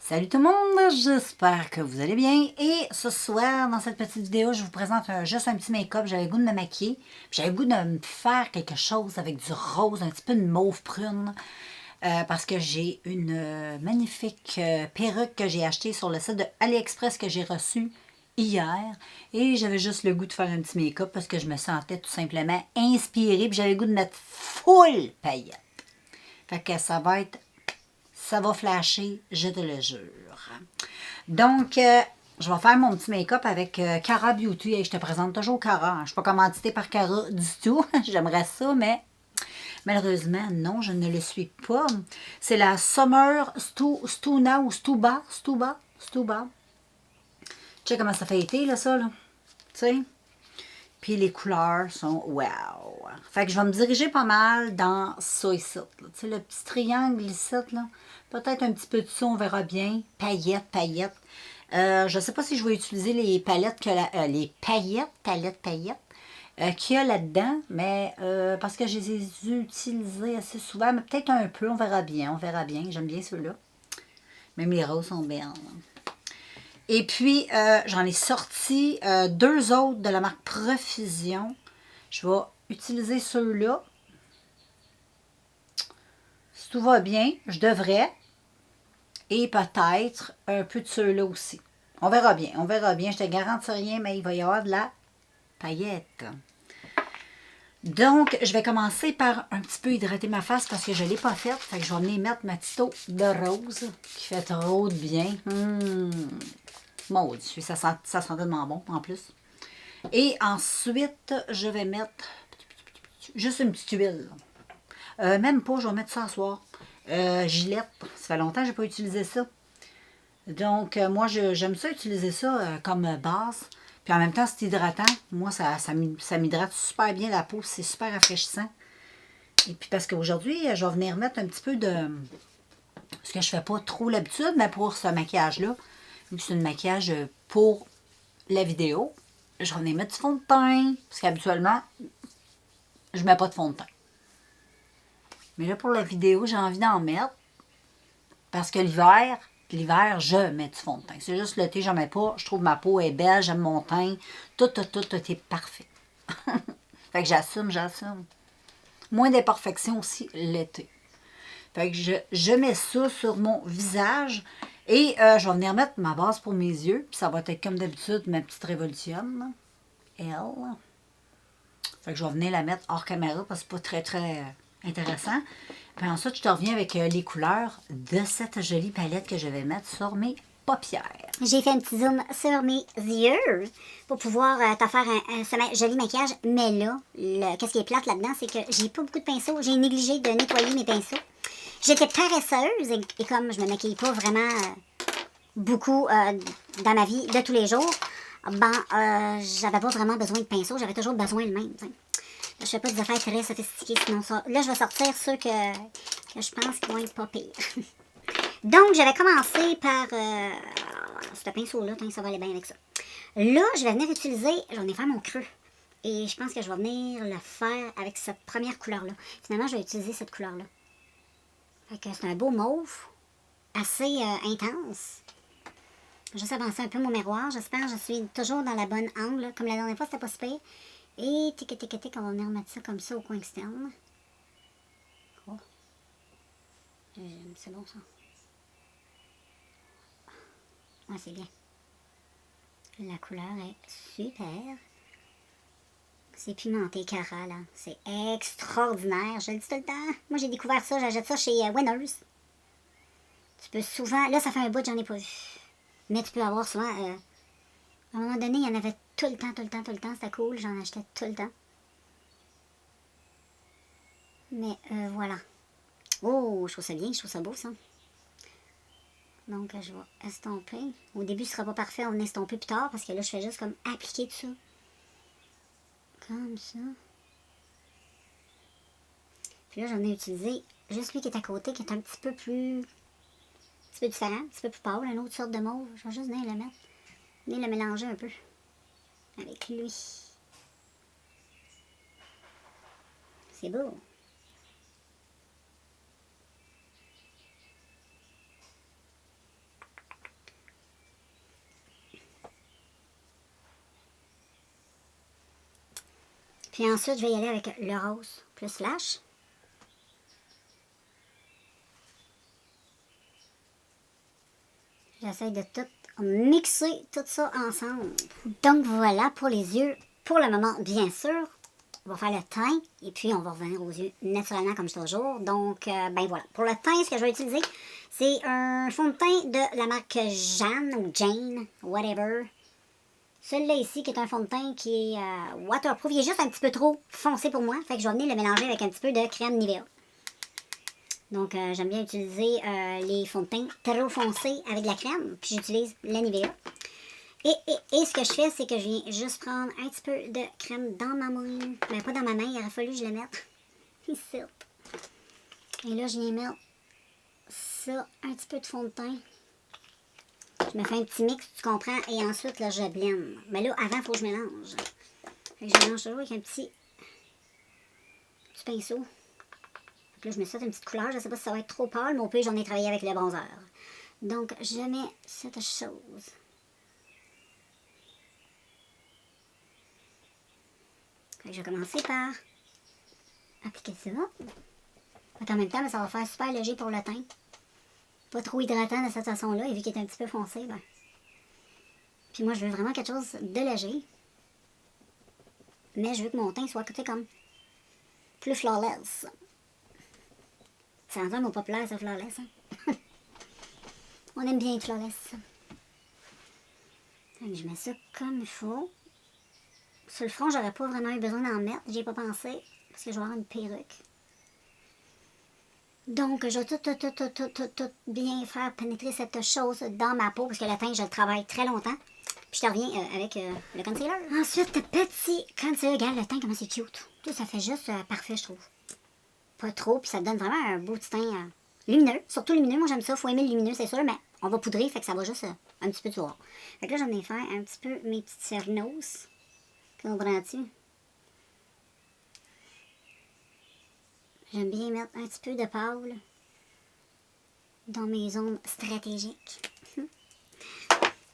Salut tout le monde, j'espère que vous allez bien. Et ce soir, dans cette petite vidéo, je vous présente juste un petit make-up. J'avais le goût de me maquiller. J'avais le goût de me faire quelque chose avec du rose, un petit peu de mauve prune. Parce que j'ai une magnifique perruque que j'ai achetée sur le site de AliExpress que j'ai reçue hier. Et j'avais juste le goût de faire un petit make-up parce que je me sentais tout simplement inspirée. Puis j'avais le goût de mettre full paillettes. Fait que ça va flasher, je te le jure. Donc, je vais faire mon petit make-up avec Cara Beauty. Et je te présente toujours Cara. Je ne suis pas commanditée par Cara du tout. J'aimerais ça, mais malheureusement, non, je ne le suis pas. C'est la Summer Stuna ou Stuba. Tu sais comment ça fait été, là, ça, là? Tu sais? Puis les couleurs sont wow. Fait que je vais me diriger pas mal dans ça ici. Là. Tu sais, le petit triangle ici, là. Peut-être un petit peu de ça, on verra bien. Paillettes. Je ne sais pas si je vais utiliser les palettes que les paillettes qu'il y a là-dedans, mais parce que je les ai utilisées assez souvent, mais peut-être un peu, on verra bien. J'aime bien ceux-là. Même les roses sont belles. Et puis, j'en ai sorti deux autres de la marque Profusion. Je vais utiliser ceux-là. Si tout va bien, je devrais. Et peut-être un peu de ceux-là aussi. On verra bien. Je te garantis rien, mais il va y avoir de la paillette. Donc, je vais commencer par un petit peu hydrater ma face parce que je ne l'ai pas faite. Fait que je vais venir mettre ma petite eau de rose qui fait trop de bien. Maudit, ça sent tellement bon en plus. Et ensuite, je vais mettre juste une petite huile. Même pas, je vais mettre ça ce soir. Gillette, ça fait longtemps que je n'ai pas utilisé ça. Donc, moi, j'aime ça utiliser ça comme base. Puis en même temps, c'est hydratant. Moi, ça m'hydrate super bien la peau. C'est super rafraîchissant. Et puis parce qu'aujourd'hui, je vais venir mettre un petit peu de... Ce que je ne fais pas trop l'habitude, mais pour ce maquillage-là, vu que c'est un maquillage pour la vidéo, je vais venir mettre du fond de teint. Parce qu'habituellement, je ne mets pas de fond de teint. Mais là, pour la vidéo, j'ai envie d'en mettre. Parce que l'hiver, je mets du fond de teint. C'est juste l'été, j'en mets pas. Je trouve que ma peau est belle, j'aime mon teint. Tout est parfait. Fait que j'assume. Moins d'imperfections aussi l'été. Fait que je mets ça sur mon visage. Et je vais venir mettre ma base pour mes yeux. Puis ça va être comme d'habitude, ma petite révolution. Elle. Fait que je vais venir la mettre hors caméra parce que c'est pas très intéressant. Puis ensuite, je te reviens avec les couleurs de cette jolie palette que je vais mettre sur mes paupières. J'ai fait un petit zoom sur mes yeux pour pouvoir te faire un joli maquillage. Mais là, qu'est-ce qui est plate là-dedans, c'est que j'ai pas beaucoup de pinceaux. J'ai négligé de nettoyer mes pinceaux. J'étais paresseuse et comme je me maquille pas vraiment beaucoup dans ma vie de tous les jours, j'avais pas vraiment besoin de pinceaux. J'avais toujours besoin le même. T'sais. Je fais pas des affaires très sophistiquées, sinon ça. Là, je vais sortir ceux que je pense qu'ils vont être pas pires. Donc, j'avais commencé par ce pinceau-là, ça va aller bien avec ça. Là, je vais venir utiliser, j'en ai fait mon creux. Et je pense que je vais venir le faire avec cette première couleur-là. Finalement, je vais utiliser cette couleur-là. Fait que c'est un beau mauve, assez intense. Juste avancer un peu mon miroir, j'espère que je suis toujours dans la bonne angle. Là. Comme la dernière fois, c'était pas super. Et tic, on va venir mettre ça comme ça au coin externe. Oh. C'est bon ça. Ouais, c'est bien. La couleur est super. C'est pimenté Cara, là. C'est extraordinaire. Je le dis tout le temps. Moi, j'ai découvert ça. J'achète ça chez Winners. Tu peux souvent... Là, ça fait un bout que j'en ai pas vu. Mais tu peux avoir souvent... à un moment donné, il y en avait tout le temps. C'était cool. J'en achetais tout le temps. Mais voilà. Oh, je trouve ça bien. Je trouve ça beau, ça. Donc, je vais estomper. Au début, ce sera pas parfait. On va estomper plus tard parce que là, je fais juste comme appliquer tout ça. Comme ça. Puis là, j'en ai utilisé juste lui qui est à côté, qui est un petit peu plus... Un petit peu différent, un petit peu plus pâle, une autre sorte de mauve. Je vais juste venir le mettre. Venir le mélanger un peu. Avec lui. C'est beau. Puis ensuite, je vais y aller avec le rose plus flash. J'essaie de tout mixer tout ça ensemble. Donc voilà pour les yeux. Pour le moment, bien sûr, on va faire le teint et puis on va revenir aux yeux naturellement comme toujours. Donc, ben voilà. Pour le teint, ce que je vais utiliser, c'est un fond de teint de la marque Jeanne ou Jane, whatever. Celui-là ici, qui est un fond de teint qui est waterproof. Il est juste un petit peu trop foncé pour moi. Fait que je vais venir le mélanger avec un petit peu de crème Nivea. Donc, j'aime bien utiliser les fonds de teint trop foncés avec de la crème. Puis j'utilise la Nivea. Et ce que je fais, c'est que je viens juste prendre un petit peu de crème dans ma main. Ben, pas dans ma main, il aurait fallu que je le mette ici. Et là, je viens mettre ça, un petit peu de fond de teint. Je me fais un petit mix, tu comprends, et ensuite, là, je blende. Mais là, avant, il faut que je mélange. Fait que je mélange toujours avec un petit pinceau. Fait que là, je mets ça d'une petite couleur. Je ne sais pas si ça va être trop pâle, mais au pire, j'en ai travaillé avec le bronzer. Donc, je mets cette chose. Fait que je vais commencer par appliquer ça. En même temps, ça va faire super léger pour le teint. Pas trop hydratant de cette façon-là, et vu qu'il est un petit peu foncé, ben. Puis moi, je veux vraiment quelque chose de léger. Mais je veux que mon teint soit côté comme plus flawless. C'est un mot populaire, ça, flawless. Hein? On aime bien flawless. Donc, je mets ça comme il faut. Sur le front, j'aurais pas vraiment eu besoin d'en mettre. J'y ai pas pensé, parce que je vais avoir une perruque. Donc, je vais tout bien faire pénétrer cette chose dans ma peau, parce que le teint, je le travaille très longtemps. Puis je te reviens avec le concealer. Ensuite, petit concealer. Regarde le teint, comment c'est cute. Tout ça fait juste parfait, je trouve. Pas trop, puis ça donne vraiment un beau petit teint lumineux. Surtout lumineux, moi j'aime ça. Faut aimer le lumineux, c'est sûr, mais on va poudrer, fait que ça va juste un petit peu tout voir. Fait que là, j'en ai fait un petit peu mes petites cernos. Comprends-tu? J'aime bien mettre un petit peu de pâle dans mes zones stratégiques.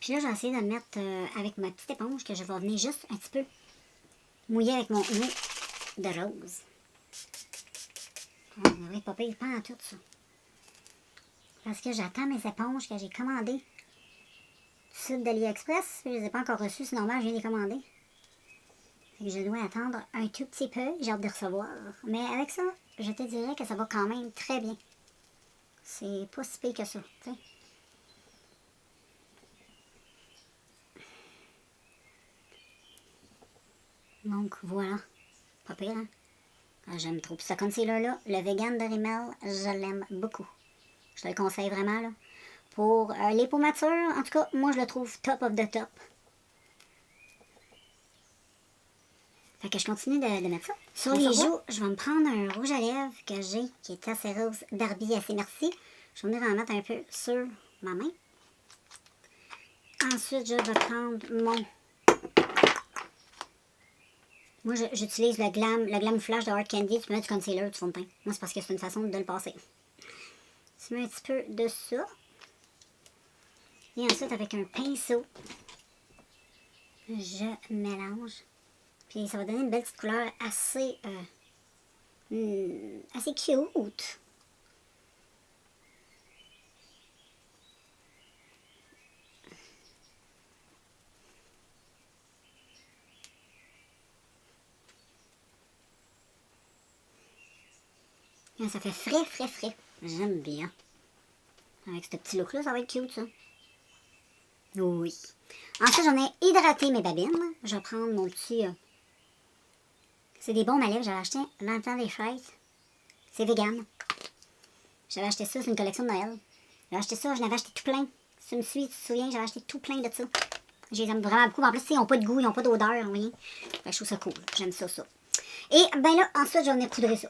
Puis là, j'ai essayé de le mettre avec ma petite éponge que je vais venir juste un petit peu mouiller avec mon nez de rose. Ça devrait pas pire, pas en tout ça. Parce que j'attends mes éponges que j'ai commandées du site d'AliExpress. Je les ai pas encore reçues, c'est normal, je viens de les commander. Fait que je dois attendre un tout petit peu, j'ai hâte de recevoir. Mais avec ça, je te dirais que ça va quand même très bien. C'est pas si pire que ça, tu sais. Donc voilà, pas pire, hein? J'aime trop. Puis ce concealer-là, le vegan de Rimmel, je l'aime beaucoup. Je te le conseille vraiment, là. Pour les peaux matures, en tout cas, moi je le trouve top of the top. Fait que je continue de mettre ça. Sur les joues, je vais me prendre un rouge à lèvres que j'ai, qui est assez rose Barbie assez merci. Je vais venir en mettre un peu sur ma main. Ensuite, je vais prendre mon... Moi, j'utilise le Glam Flash de Hard Candy. Tu peux mettre du concealer, du fond de teint. Moi, c'est parce que c'est une façon de le passer. Tu mets un petit peu de ça. Et ensuite, avec un pinceau, je mélange. Puis ça va donner une belle petite couleur assez cute. Et ça fait frais. J'aime bien. Avec ce petit look-là, ça va être cute, ça. Oui. Ensuite, j'en ai hydraté mes babines. Je vais prendre mon petit... c'est des baumes à lèvres. J'avais acheté dans le temps des fêtes. C'est vegan. J'avais acheté ça, c'est une collection de Noël. J'avais acheté ça, je l'avais acheté tout plein. Si tu me suis, tu te souviens, j'avais acheté tout plein de ça. J'aime vraiment beaucoup. En plus, ils n'ont pas de goût, ils n'ont pas d'odeur, oui. Je trouve ça cool. J'aime ça. Et ben là, ensuite, j'en ai poudré ça.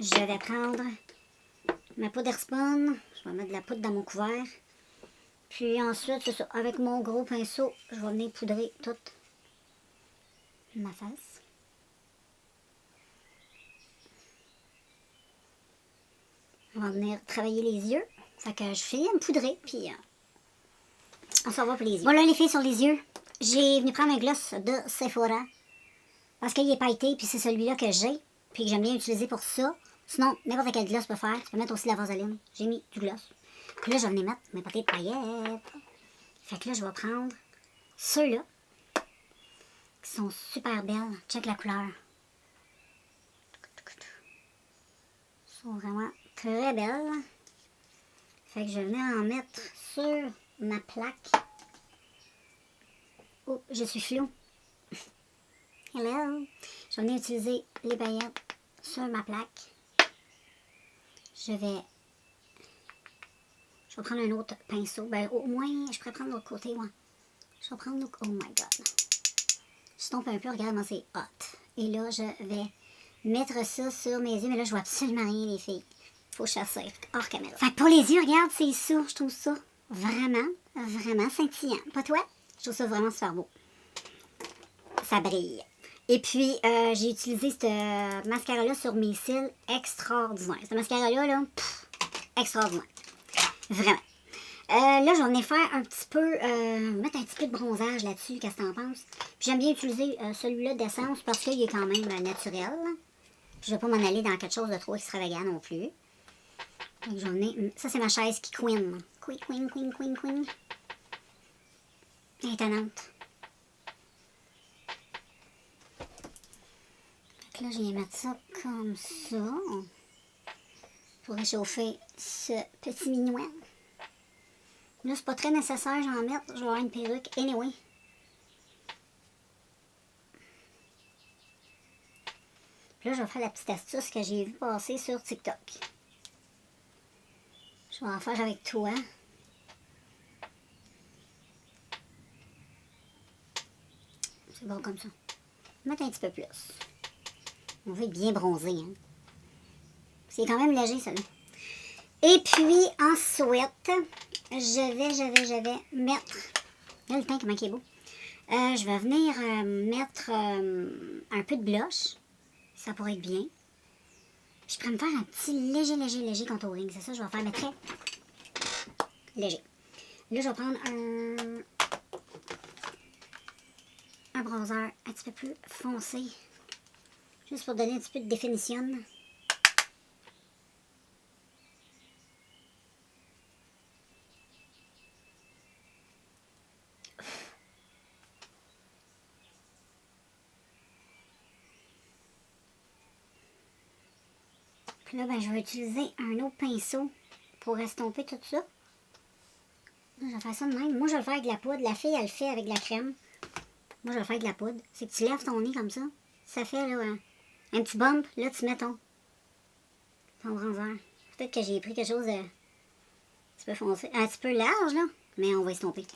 Je vais prendre ma poudre Airspun. Je vais mettre de la poudre dans mon couvert. Puis ensuite, c'est ça. Avec mon gros pinceau, je vais venir poudrer toute ma face. On va venir travailler les yeux. Fait que je finis de me poudrer, puis on s'en va pour les yeux. Voilà les filles sur les yeux. J'ai venu prendre un gloss de Sephora. Parce qu'il est pailleté, puis c'est celui-là que j'ai, puis que j'aime bien utiliser pour ça. Sinon, n'importe quel gloss peut faire. Tu peux mettre aussi de la vaseline. J'ai mis du gloss. Puis là, je vais venir mettre mes petites paillettes. Fait que là, je vais prendre ceux-là, qui sont super belles. Check la couleur. Ils sont vraiment très belles. Fait que je vais venir en mettre sur ma plaque. Oh, je suis floue. Hello. Je vais venir utiliser les paillettes sur ma plaque. Je vais prendre un autre pinceau. Ben, au moins, je pourrais prendre l'autre côté, ouais. Je vais prendre l'autre... Oh my God. Je tombe un peu, regarde, moi, c'est hot. Et là, je vais mettre ça sur mes yeux. Mais là, je vois absolument rien, les filles. Faut chasser hors caméra. Fait que pour les yeux, regarde, c'est ça. Je trouve ça vraiment, vraiment scintillant. Pas toi? Je trouve ça vraiment super beau. Ça brille. Et puis, j'ai utilisé ce mascara-là sur mes cils extraordinaire. Ce mascara-là, là, extraordinaire. Vraiment. Là, je vais venir faire un petit peu, mettre un petit peu de bronzage là-dessus, qu'est-ce que t'en penses? Puis j'aime bien utiliser celui-là d'essence parce qu'il est quand même naturel. Puis je vais pas m'en aller dans quelque chose de trop extravagant non plus. Donc, je vais venir, ça, c'est ma chaise qui queen. Queen. Elle est étonnante. Fait que là, je vais mettre ça comme ça. Pour réchauffer ce petit mignon. Là, c'est pas très nécessaire, j'en mette. Je vais avoir une perruque anyway. Puis là, je vais faire la petite astuce que j'ai vue passer sur TikTok. Je vais en faire avec toi. C'est bon comme ça. Mettre un petit peu plus. On veut être bien bronzé, hein. C'est quand même léger, ça. Et puis, ensuite, je vais mettre... Là, le teint, comment il est beau. Je vais venir mettre un peu de blush. Ça pourrait être bien. Je pourrais me faire un petit léger contouring. C'est ça, je vais faire, mais très léger. Là, je vais prendre un bronzer un petit peu plus foncé. Juste pour donner un petit peu de définition. Puis là, ben, je vais utiliser un autre pinceau pour estomper tout ça. Là, je vais faire ça de même. Moi, je vais le faire avec de la poudre. La fille, elle le fait avec de la crème. Moi, je vais le faire avec de la poudre. C'est que tu lèves ton nez comme ça. Ça fait là, un petit bump. Là, tu mets ton bronzer. Peut-être que j'ai pris quelque chose de un petit peu foncé. Un petit peu large, là. Mais on va estomper.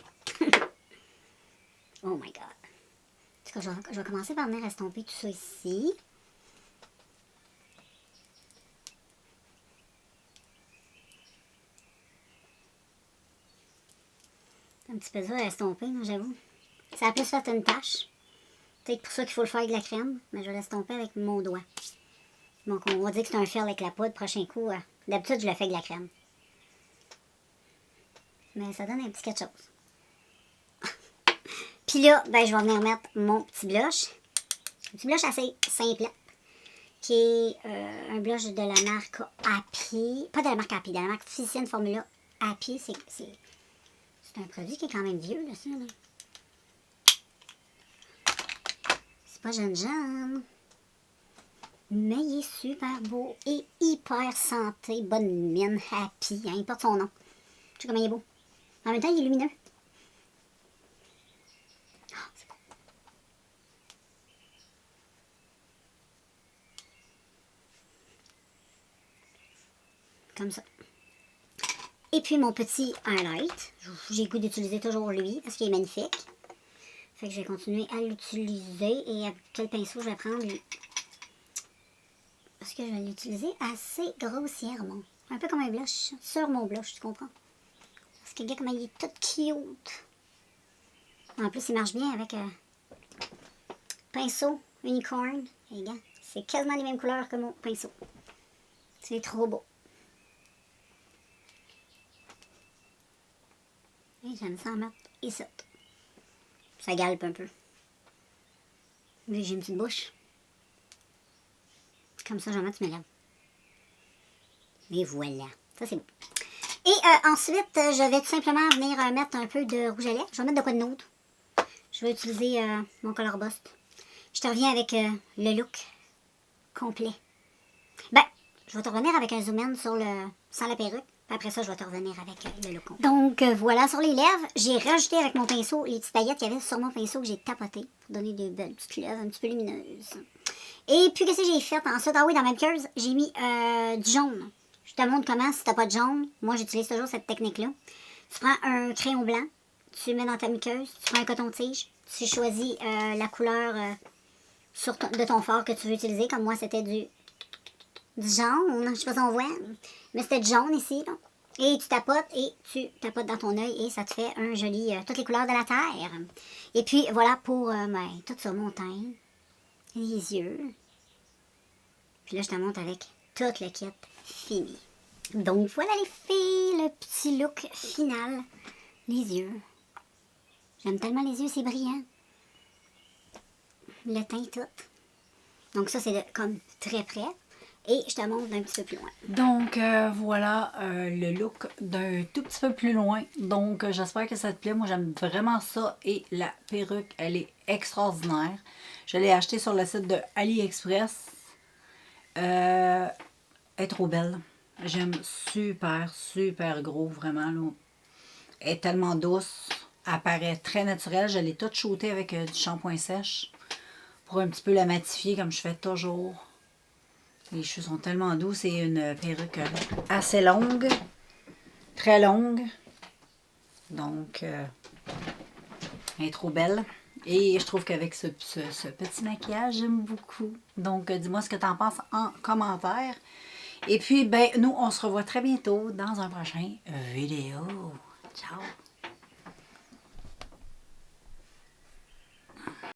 Oh my God. En tout cas, je vais commencer par venir estomper tout ça ici. Un petit peu dur à estomper, j'avoue. Ça a plus fait une tache. Peut-être pour ça qu'il faut le faire avec de la crème, mais je vais l'estomper avec mon doigt. Donc, on va dire que c'est un fil avec la poudre. Prochain coup, d'habitude, je le fais avec de la crème. Mais ça donne un petit quelque chose. Puis là, ben, je vais venir mettre mon petit blush. Un petit blush assez simple, qui est un blush de la marque Happy. Pas de la marque Happy, de la marque Physicienne Formula Happy. C'est un produit qui est quand même vieux, là, ça, là. C'est pas jeune. Mais il est super beau et hyper santé. Bonne mine, Happy. Hein, il porte son nom. Tu sais comment il est beau. En même temps, il est lumineux. Ah, c'est beau. Comme ça. Et puis mon petit highlight. J'ai le goût d'utiliser toujours lui parce qu'il est magnifique. Fait que je vais continuer à l'utiliser. Et à quel pinceau je vais prendre? Parce que je vais l'utiliser assez grossièrement. Un peu comme un blush. Sur mon blush, tu comprends? Parce que regarde comment il est tout cute. En plus, il marche bien avec pinceau unicorn. Et regarde, c'est quasiment les mêmes couleurs que mon pinceau. C'est trop beau. Et j'aime ça en mettre ici. Ça galpe un peu. Oui, j'ai une petite bouche. Comme ça, je vais mettre mes lèvres. Et voilà. Ça, c'est bon. Et ensuite, je vais tout simplement venir mettre un peu de rouge à lèvres. Je vais mettre de quoi de neutre. Je vais utiliser mon Color Bust. Je te reviens avec le look complet. Ben, je vais te revenir avec un zoom-in sans la perruque. Puis après ça, je vais te revenir avec le look complet. Donc, voilà, sur les lèvres, j'ai rajouté avec mon pinceau les petites paillettes qu'il y avait sur mon pinceau que j'ai tapoté pour donner de belles petites lèvres un petit peu lumineuses. Et puis, qu'est-ce que j'ai fait ensuite? Ah oui, dans ma muqueuse, j'ai mis du jaune. Je te montre comment, si t'as pas de jaune, moi j'utilise toujours cette technique-là. Tu prends un crayon blanc, tu le mets dans ta muqueuse, tu prends un coton-tige, tu choisis la couleur de ton fard que tu veux utiliser. Comme moi, c'était du jaune, je sais pas si on voit, mais c'était du jaune ici. Là. Et tu tapotes dans ton œil et ça te fait un joli, toutes les couleurs de la terre. Et puis voilà pour tout ça, mon teint, les yeux. Puis là, je te montre avec tout le kit fini. Donc voilà les filles, le petit look final. Les yeux. J'aime tellement les yeux, c'est brillant. Le teint tout. Donc ça, c'est comme très près. Et je te montre d'un petit peu plus loin. Donc, voilà le look d'un tout petit peu plus loin. Donc, j'espère que ça te plaît. Moi, j'aime vraiment ça. Et la perruque, elle est extraordinaire. Je l'ai achetée sur le site de AliExpress. Elle est trop belle. J'aime super, super gros, vraiment. Là. Elle est tellement douce. Elle paraît très naturelle. Je l'ai toute shootée avec du shampoing sèche pour un petit peu la matifier comme je fais toujours. Les cheveux sont tellement doux. C'est une perruque assez longue. Très longue. Donc, elle est trop belle. Et je trouve qu'avec ce petit maquillage, j'aime beaucoup. Donc, dis-moi ce que tu en penses en commentaire. Et puis, ben, nous, on se revoit très bientôt dans un prochain vidéo. Ciao!